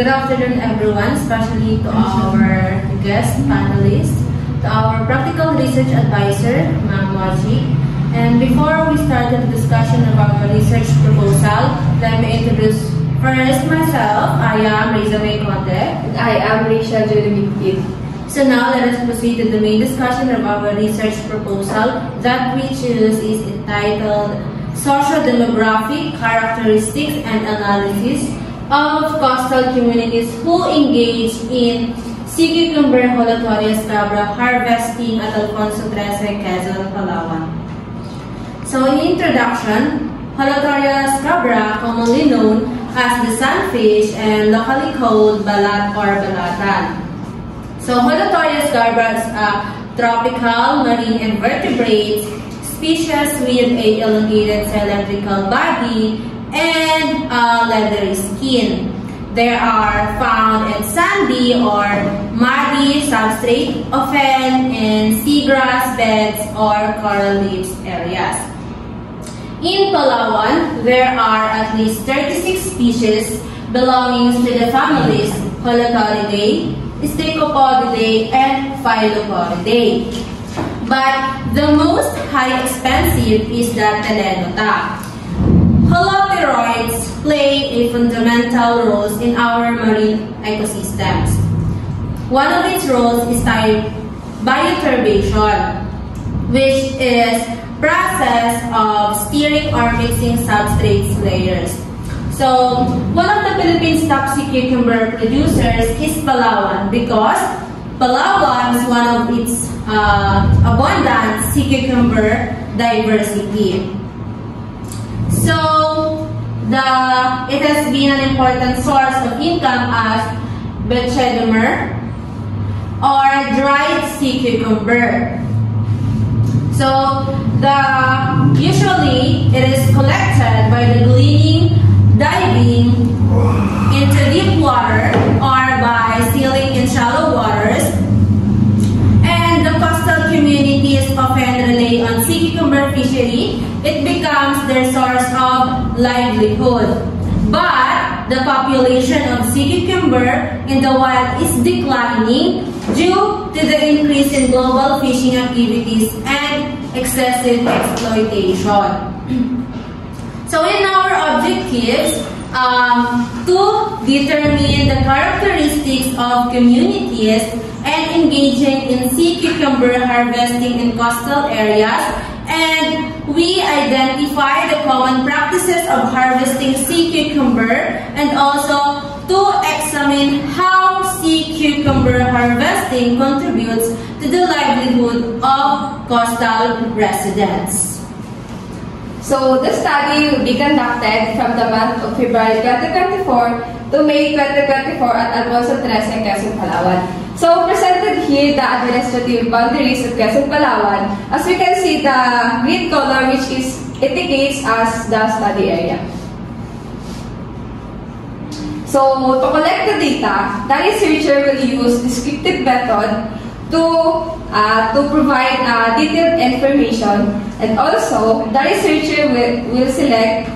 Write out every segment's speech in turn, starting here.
Good afternoon, everyone, especially to our guest panelists, to our practical research advisor, Ma'am Moji. And before we start the discussion of our research proposal, let me introduce first myself. I am Reza May Conde. And I am Rachel Jodimikid. So now let us proceed to the main discussion of our research proposal that we choose is entitled Socio-Demographic Characteristics and Analysis of Coastal Communities Who Engage in Sea Cucumber Holothurya scabra Harvesting at Alfonso XIII, Quezon, Palawan. So in introduction, Holothurya scabra, commonly known as the sunfish and locally called balat or balatan. So Holothurya scabra is a tropical marine invertebrate species with a elongated cylindrical body and a leathery skin. They are found in sandy or muddy substrate, often in seagrass beds or coral reefs areas. In Palawan, there are at least 36 species belonging to the families Holothuridae, Sticopodidae, and Phylopodidae. But the most high expensive is the Telenota. Holothuroids play a fundamental role in our marine ecosystems. One of its roles is bioturbation, which is process of steering or mixing substrates layers. So, one of the Philippines' top sea cucumber producers is Palawan because Palawan is one of its abundant sea cucumber diversity. So, it has been an important source of income as Betchedemer or dried sea cucumber. So, usually it is collected by the gleaning, diving into deep water or by sealing in shallow waters. And the coastal communities often rely on sea cucumber fishery. It becomes their source of livelihood. But the population of sea cucumber in the wild is declining due to the increase in global fishing activities and excessive exploitation. So in our objectives, to determine the characteristics of communities and engaging in sea cucumber harvesting in coastal areas, and we identify the common practices of harvesting sea cucumber and also to examine how sea cucumber harvesting contributes to the livelihood of coastal residents. So, the study will be conducted from the month of February 2024 to May 2024 at Alfonso XIII, Quezon, Palawan. So, presented here the administrative boundaries of Quezon, Palawan. As we can see, the green color which indicates as the study area. So, to collect the data, the researcher will use descriptive method to provide detailed information, and also the researcher will select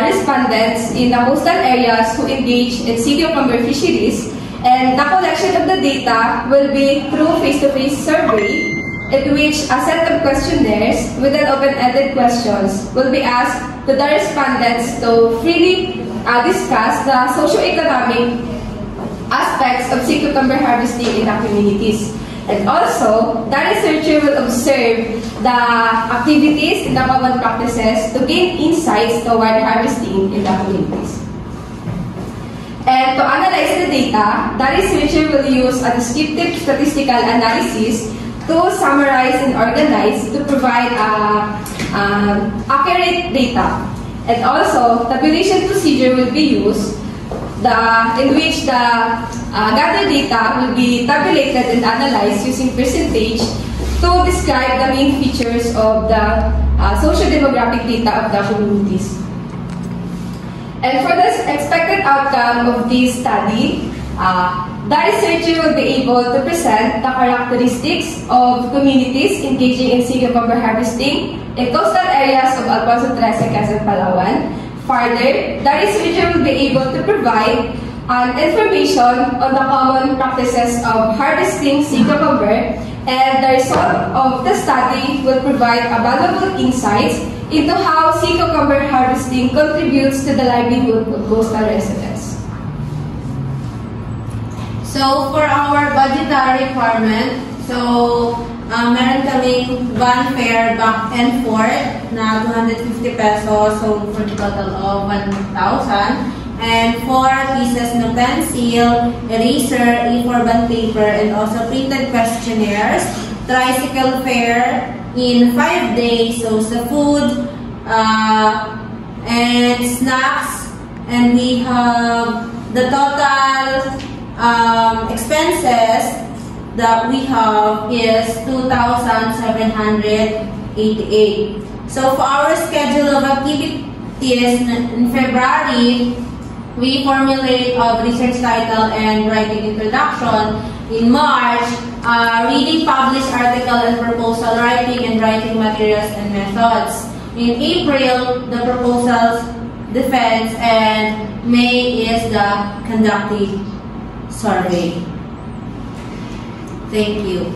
respondents in the coastal areas who engage in sea cucumber fisheries, and the collection of the data will be through face-to-face survey, in which a set of questionnaires with an open-ended questions will be asked to the respondents to freely discuss the socio-economic aspects of sea cucumber harvesting in the communities. And also, the researcher will observe the activities and the common practices to gain insights toward harvesting in the communities. And to analyze the data, the researcher will use a descriptive statistical analysis to summarize and organize to provide accurate data. And also, tabulation procedure will be used in which the gathered data will be tabulated and analyzed using percentage to describe the main features of the socio-demographic data of the communities. And for the expected outcome of this study, the researcher will be able to present the characteristics of communities engaging in sea cucumber harvesting in coastal areas of Alfonso XIII, Quezon, Palawan. Further, the researcher will be able to provide information on the common practices of harvesting sea cucumber, and the result of the study will provide valuable insights into how sea cucumber harvesting contributes to the livelihood of coastal residents. So, for our budgetary requirement, meron kaming van fare back and forth na 250 pesos, so for the total of 1,000. And 4 pieces na pencil, eraser, A4 bond paper, and also printed questionnaires. Tricycle fare in 5 days, so sa food and snacks. And we have the total expenses that we have is 2,788. So for our schedule of activities in February, we formulate a research title and writing introduction. In March, reading published article and proposal writing and writing materials and methods. In April, the proposals defense, and May is the conducting survey. Thank you.